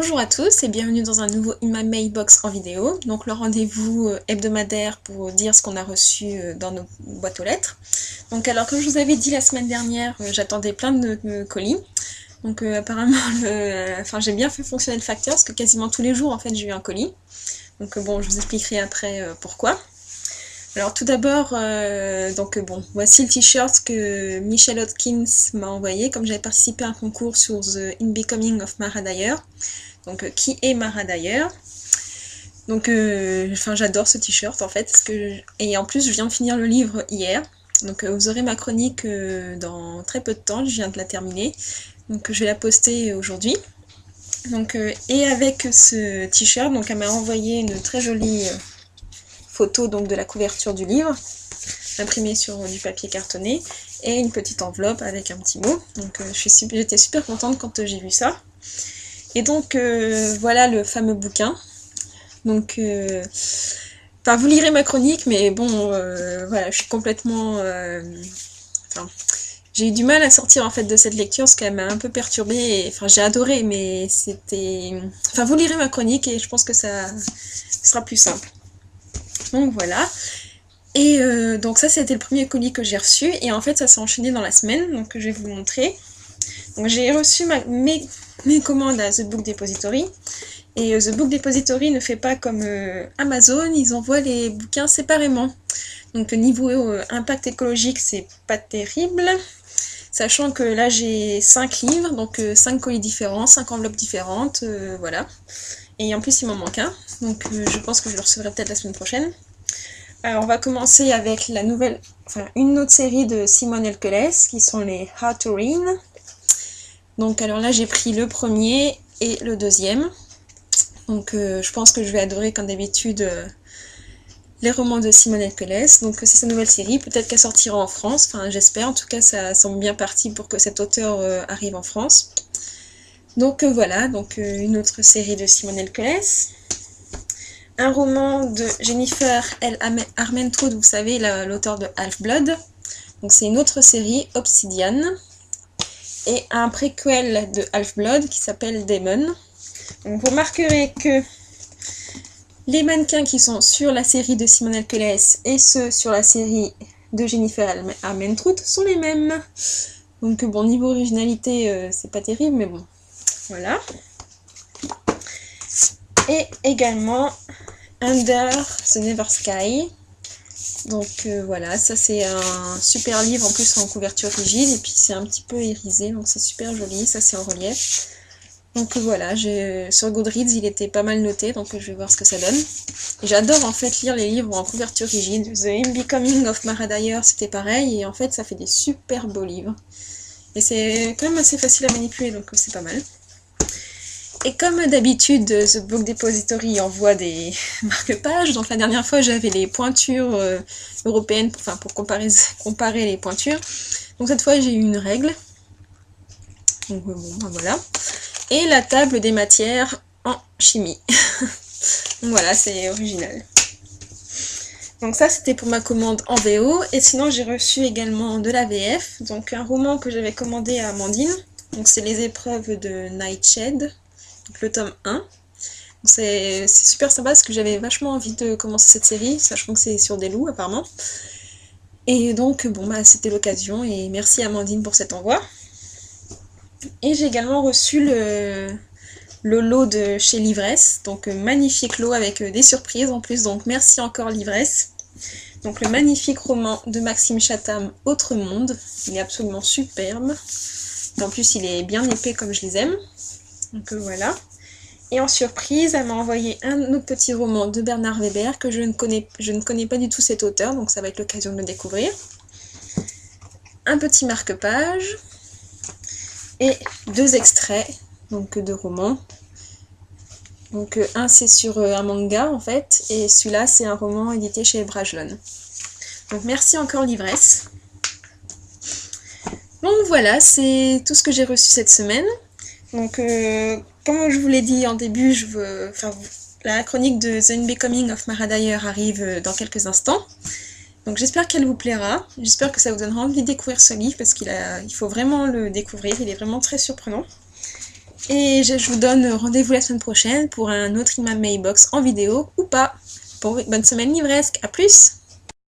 Bonjour à tous et bienvenue dans un nouveau In My Mailbox en vidéo, donc le rendez-vous hebdomadaire pour dire ce qu'on a reçu dans nos boîtes aux lettres. Donc alors comme je vous avais dit la semaine dernière, j'attendais plein de colis, donc apparemment j'ai bien fait fonctionner le facteur parce que quasiment tous les jours en fait j'ai eu un colis. Donc bon, je vous expliquerai après pourquoi. Alors tout d'abord, voici le t-shirt que Michelle Hodkins m'a envoyé, comme j'avais participé à un concours sur The In Becoming of Mara Dyer. Donc qui est Mara Dyer. Donc j'adore ce t-shirt en fait, et en plus je viens de finir le livre hier. Donc vous aurez ma chronique dans très peu de temps, je viens de la terminer. Donc je vais la poster aujourd'hui. Donc et avec ce t-shirt, donc elle m'a envoyé une très jolie photo donc de la couverture du livre, imprimée sur du papier cartonné, et une petite enveloppe avec un petit mot. Donc j'étais super contente quand j'ai vu ça. Et donc voilà le fameux bouquin. Donc vous lirez ma chronique, mais bon voilà, je suis complètement j'ai eu du mal à sortir en fait de cette lecture parce qu'elle m'a un peu perturbée. J'ai adoré, mais c'était vous lirez ma chronique et je pense que ça sera plus simple. Donc voilà. Et donc ça c'était le premier colis que j'ai reçu, et en fait ça s'est enchaîné dans la semaine, donc je vais vous montrer. Donc j'ai reçu mes commandes à The Book Depository, et The Book Depository ne fait pas comme Amazon, ils envoient les bouquins séparément. Donc niveau impact écologique c'est pas terrible, sachant que là j'ai 5 livres, donc 5 colis différents, 5 enveloppes différentes, voilà. Et en plus il m'en manque un, donc je pense que je le recevrai peut-être la semaine prochaine. Alors on va commencer avec une autre série de Simone Elkeles, qui sont les How to Read. Donc alors là j'ai pris le premier et le deuxième. Donc je pense que je vais adorer comme d'habitude les romans de Simone Elkeles. Donc c'est sa nouvelle série, peut-être qu'elle sortira en France, j'espère, en tout cas ça semble bien parti pour que cet auteur arrive en France. Donc voilà, une autre série de Simone Elkeles. Un roman de Jennifer L. Armentrout, vous savez, l'auteur de Half-Blood. Donc c'est une autre série, Obsidian. Et un préquel de Half-Blood qui s'appelle Demon. Donc vous remarquerez que les mannequins qui sont sur la série de Simone Elkeles et ceux sur la série de Jennifer L. Armentrout sont les mêmes. Donc bon, niveau originalité, c'est pas terrible, mais bon, voilà. Et également Under the Never Sky. Donc voilà, ça c'est un super livre, en plus en couverture rigide, et puis c'est un petit peu irisé, donc c'est super joli, ça c'est en relief. Donc voilà, sur Goodreads il était pas mal noté, donc je vais voir ce que ça donne. J'adore en fait lire les livres en couverture rigide. The In Becoming of Mara Dyer c'était pareil, et en fait ça fait des super beaux livres. Et c'est quand même assez facile à manipuler, donc c'est pas mal. Et comme d'habitude, The Book Depository envoie des marque-pages. Donc la dernière fois, j'avais les pointures européennes pour comparer les pointures. Donc cette fois, j'ai eu une règle. Donc voilà. Et la table des matières en chimie. Donc voilà, c'est original. Donc ça, c'était pour ma commande en VO. Et sinon, j'ai reçu également de la VF. Donc un roman que j'avais commandé à Amandine. Donc c'est Les épreuves de Nightshade. Le tome 1. C'est super sympa parce que j'avais vachement envie de commencer cette série, sachant que c'est sur des loups apparemment. Et donc c'était l'occasion, et merci Amandine pour cet envoi. Et j'ai également reçu le lot de chez Livresse, donc magnifique lot avec des surprises en plus, donc merci encore Livresse. Donc le magnifique roman de Maxime Chatham, Autre Monde, il est absolument superbe. Et en plus il est bien épais comme je les aime. Donc voilà. Et en surprise, elle m'a envoyé un autre petit roman de Bernard Weber que je ne connais pas du tout cet auteur, donc ça va être l'occasion de le découvrir. Un petit marque-page et 2 extraits donc de romans. Donc un c'est sur un manga en fait, et celui-là c'est un roman édité chez Brajlon. Donc merci encore Livresse. Donc voilà, c'est tout ce que j'ai reçu cette semaine. Donc comme je vous l'ai dit en début, la chronique de The In Becoming of Mara Dyer arrive dans quelques instants. Donc j'espère qu'elle vous plaira, j'espère que ça vous donnera envie de découvrir ce livre, parce qu'il faut vraiment le découvrir, il est vraiment très surprenant. Et je vous donne rendez-vous la semaine prochaine pour un autre Imam Mailbox en vidéo ou pas. Bonne semaine livresque, à plus!